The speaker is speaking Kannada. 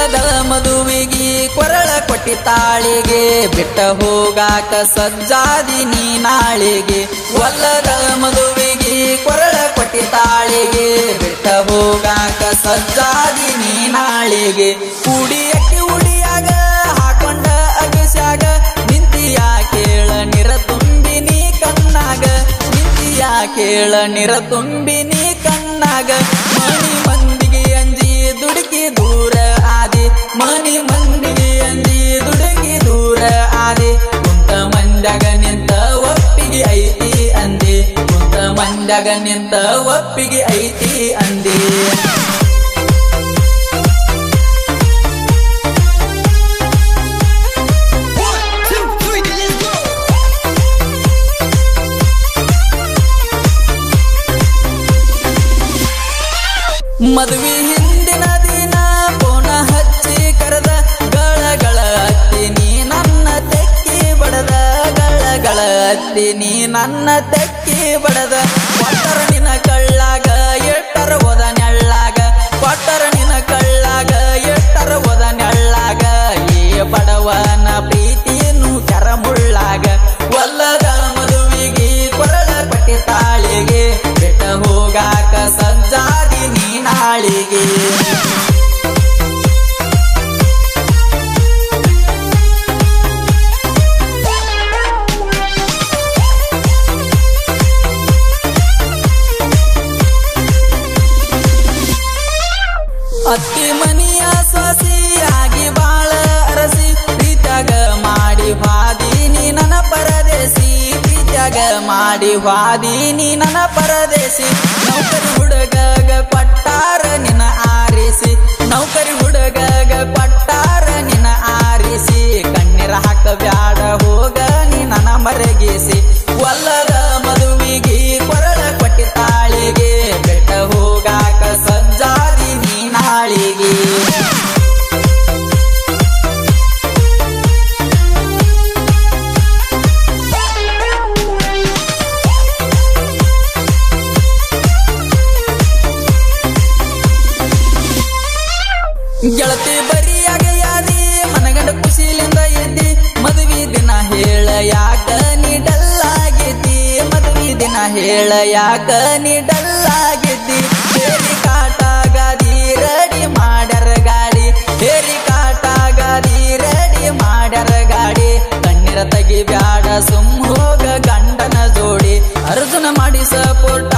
ಒಲ್ಲದ ಮದುವಿಗಿ ಕೊರಳ ಕೊಟ್ಟಿ ತಾಳಿಗೆ ಬಿಟ್ಟ ಹೋಗಾಕ ಸಜ್ಜಾದಿ ನೀ ನಾಳಿಗೆ ಒಲ್ಲದ ಮದುವಿಗಿ ಕೊರಳ ಕೊಟ್ಟಿ ತಾಳಿಗೆ ಬಿಟ್ಟ ಹೋಗಾಕ ಸಜ್ಜಾದಿ ನೀ ನಾಳಿಗೆ ಕುಡಿಯಕ್ಕೆ ಉಡಿಯಾಗ ಹಾಕೊಂಡ ಅಗಸ್ಯಾಗ ನಿಂತಿಯ ಕೇಳ ನಿರ ತುಂಬಿ ನೀ ಕಣ್ಣಾಗ ನಿಂತಿಯ ಕೇಳ ನಿರ ತುಂಬಿ ನೀ ಕಣ್ಣಾಗ ಮನಿ ಮಂದಿಗೆ ಅಂಜಿ ದುಡುಕಿ ದೂರ ಆದಿ ಮನಿ ಮಂದಿಗೆ ಅಂಜಿ ದುಡುಕಿ ದೂರ ಆದಿ ಕುಂತ ಮಂದ್ಯಾಗ ನಿಂತ ಒಪ್ಪಿಗೆ ಐತಿ ಅಂದೆ ಕುಂತ ಮಂದ್ಯಾಗ ನಿಂತ ಒಪ್ಪಿಗೆ ಐತಿ ಅಂದೆ ಮದುವೆ ಹಿಂದಿನ ದಿನ ಪೋನ ಹಚ್ಚಿ ಕರೆದ ಗಳಗಳ ಅತ್ತಿ ನೀ ನನ್ನ ತೆಕ್ಕಿ ಬಡದ ಗಳಗಳ ಅತ್ತಿ ನೀ ನನ್ನ ತೆಕ್ಕಿ ಬಡದ ಕೊಟ್ಟರ ನಿನ ಕಳ್ಳಾಗ ಎಟ್ಟರ ಹೋದ ನೆಳ್ಳಾಗ ಕೊಟ್ಟರ ನಿನ ಕಳ್ಳಾಗ ಎಟ್ಟರ ಹೋದ ನೆಳ್ಳಾಗ ಈ ಬಡವನ ಪ್ರೀತಿಯನ್ನು ಕರಮುಳ್ಳಾಗ ಒಲ್ಲದ ಮದುವಿಗೆ ಕೊರಳ ಪಟ್ಟಿ ತಾಳಿಗೆ ಬಿಟ್ಟ ಹೋಗಾಕ ಸಜ್ಜಾದಿ ನೀ ನಾಳಿಗೆ ಅತ್ತಿ ಮನಿಯ ಸೊಸಿಯಾಗಿ ಬಾಳ ಅರಸಿ ಪ್ರೀತ್ಯಾಗ ಮಾಡಿ ವಾದೀನಿ ನನ್ನ ಪರದೇಸಿ ಪ್ರೀತ್ಯಾಗ ಮಾಡಿ ವಾದೀನಿ ನನ್ನ ಪರದೇಸಿ ನೌಕರಿ ಹುಡುಗಗ ಪಟ್ಟಾರ ನಿನ್ನ ಆರಿಸಿ ನೌಕರಿ ಹುಡುಗಗ ಪಟ್ಟಾರ ನಿನ್ನ ಆರಿಸಿ ಕಣ್ಣೀರ ಹಾಕ ಬ್ಯಾಡ ಹೋಗ ನೀ ನನ್ನ ಮರಗಿಸಿ ಒಲ್ಲದ ಮದುವಿಗೆ ಕೊರಳ ಕೊಟ್ಟಿ ತಾಳಿಗೆ ಬೆಟ್ಟ ಹೋಗಾಕ ಸಜ್ಜಾದಿ ನೀ ನಾಳಿಗೆ ಗೆಳತಿ ಬರಿಯಾಗ ಯಾದಿ ಮನಗಂಡ ಖುಷಿಲಿಂದ ಎದ್ದಿ ಮದುವೆ ದಿನ ಹೇಳ ಯಾಕ ನೀ ಡಲ್ಲಾಗಿದ್ದಿ ಮದುವೆ ದಿನ ಹೇಳ ಯಾಕ ನೀ ಡಲ್ಲಾಗಿದ್ದಿ ಹೇರಿ ಕಾಟಾಗಾದಿ ರೆಡಿ ಮಾಡ್ಯಾರ ಗಾಡಿ ಹೇರಿ ಕಾಟಾಗಾದಿ ರೆಡಿ ಮಾಡ್ಯಾರ ಗಾಡಿ ಕಣ್ಣೀರ ತೆಗಿ ಬ್ಯಾಡ ಸುಮ್ ಹೋಗ ಗಂಡನ ಜೋಡಿ ಅರ್ಜುನ ಮಾಡಿ ಸಪೋರ್ಟ್